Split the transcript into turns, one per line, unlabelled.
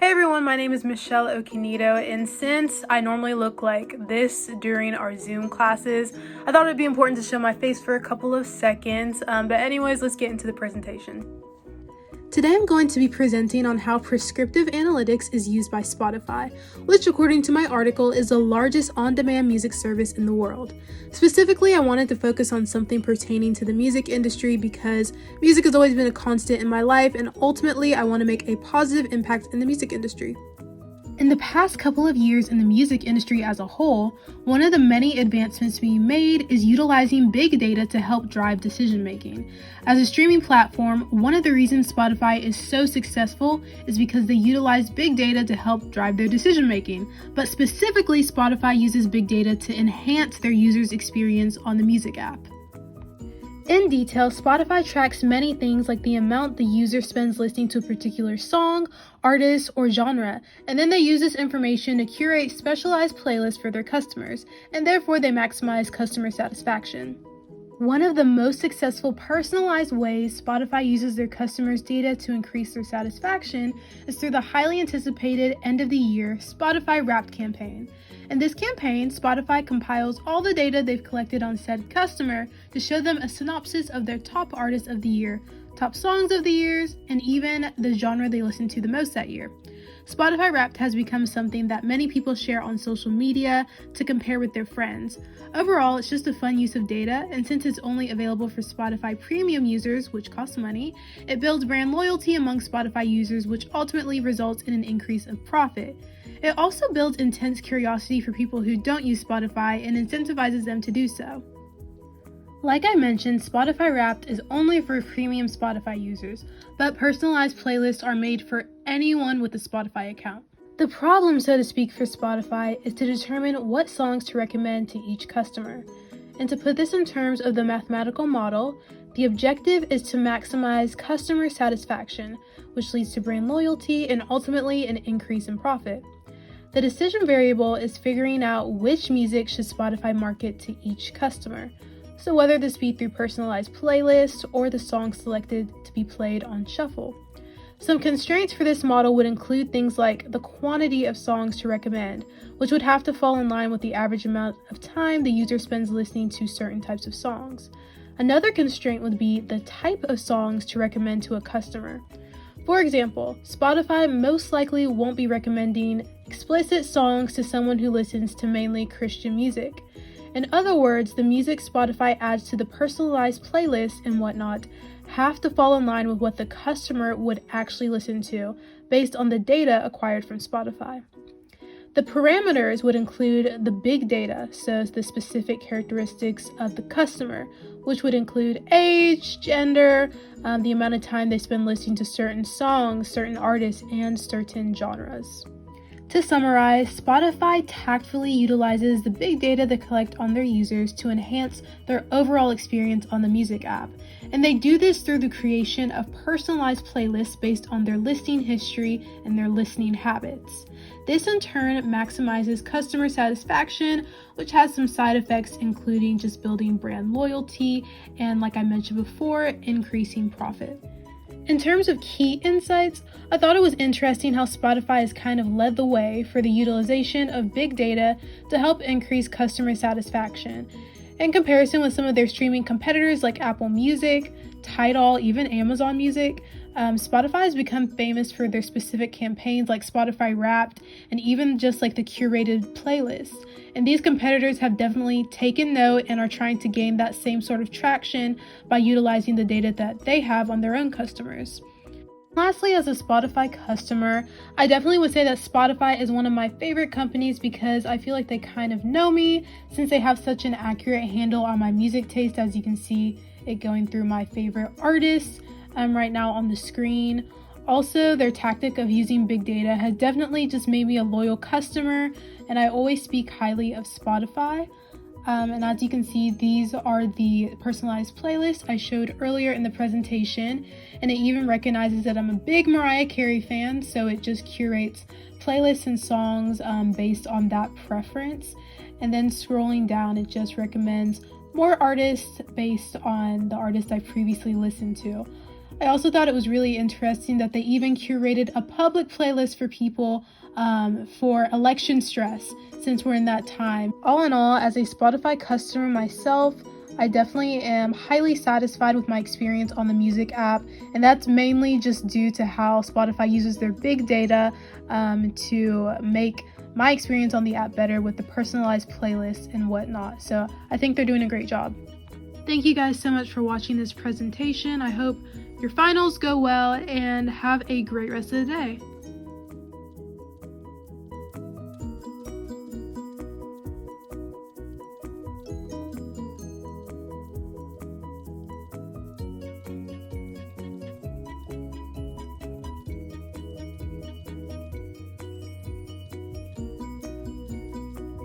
Hey everyone, my name is Michelle Okinito, and since I normally look like this during our Zoom classes, I thought it'd be important to show my face for a couple of seconds. But anyways, let's get into the presentation. Today I'm going to be presenting on how prescriptive analytics is used by Spotify, which according to my article is the largest on-demand music service in the world. Specifically, I wanted to focus on something pertaining to the music industry because music has always been a constant in my life, and ultimately I want to make a positive impact in the music industry. In the past couple of years in the music industry as a whole, one of the many advancements being made is utilizing big data to help drive decision making. As a streaming platform, one of the reasons Spotify is so successful is because they utilize big data to help drive their decision making. But specifically, Spotify uses big data to enhance their users' experience on the music app. In detail, Spotify tracks many things like the amount the user spends listening to a particular song, artist, or genre, and then they use this information to curate specialized playlists for their customers, and therefore they maximize customer satisfaction. One of the most successful personalized ways Spotify uses their customers' data to increase their satisfaction is through the highly anticipated end-of-the-year Spotify Wrapped campaign. In this campaign, Spotify compiles all the data they've collected on said customer to show them a synopsis of their top artists of the year, top songs of the years, and even the genre they listened to the most that year. Spotify Wrapped has become something that many people share on social media to compare with their friends. Overall, it's just a fun use of data, and since it's only available for Spotify Premium users, which costs money, it builds brand loyalty among Spotify users, which ultimately results in an increase of profit. It also builds intense curiosity for people who don't use Spotify and incentivizes them to do so. Like I mentioned, Spotify Wrapped is only for premium Spotify users, but personalized playlists are made for anyone with a Spotify account. The problem, so to speak, for Spotify is to determine what songs to recommend to each customer. And to put this in terms of the mathematical model, the objective is to maximize customer satisfaction, which leads to brand loyalty and ultimately an increase in profit. The decision variable is figuring out which music should Spotify market to each customer. So whether this be through personalized playlists or the songs selected to be played on shuffle. Some constraints for this model would include things like the quantity of songs to recommend, which would have to fall in line with the average amount of time the user spends listening to certain types of songs. Another constraint would be the type of songs to recommend to a customer. For example, Spotify most likely won't be recommending explicit songs to someone who listens to mainly Christian music. In other words, the music Spotify adds to the personalized playlists and whatnot have to fall in line with what the customer would actually listen to based on the data acquired from Spotify. The parameters would include the big data, so the specific characteristics of the customer, which would include age, gender, the amount of time they spend listening to certain songs, certain artists, and certain genres. To summarize, Spotify tactfully utilizes the big data they collect on their users to enhance their overall experience on the music app. And they do this through the creation of personalized playlists based on their listening history and their listening habits. This in turn maximizes customer satisfaction, which has some side effects including just building brand loyalty and, like I mentioned before, increasing profit. In terms of key insights, I thought it was interesting how Spotify has kind of led the way for the utilization of big data to help increase customer satisfaction. In comparison with some of their streaming competitors like Apple Music, Tidal, even Amazon Music, Spotify has become famous for their specific campaigns like Spotify Wrapped and even just like the curated playlists. And these competitors have definitely taken note and are trying to gain that same sort of traction by utilizing the data that they have on their own customers. Lastly, as a Spotify customer, I definitely would say that Spotify is one of my favorite companies because I feel like they kind of know me since they have such an accurate handle on my music taste, as you can see it going through my favorite artists right now on the screen. Also, their tactic of using big data has definitely just made me a loyal customer, and I always speak highly of Spotify. And as you can see, these are the personalized playlists I showed earlier in the presentation, and it even recognizes that I'm a big Mariah Carey fan, so it just curates playlists and songs based on that preference. And then scrolling down, it just recommends more artists based on the artists I previously listened to. I also thought it was really interesting that they even curated a public playlist for people for election stress, since we're in that time. All in all, as a Spotify customer myself, I definitely am highly satisfied with my experience on the music app, and that's mainly just due to how Spotify uses their big data to make my experience on the app better with the personalized playlists and whatnot. So I think they're doing a great job. Thank you guys so much for watching this presentation. I hope your finals go well and have a great rest of the day.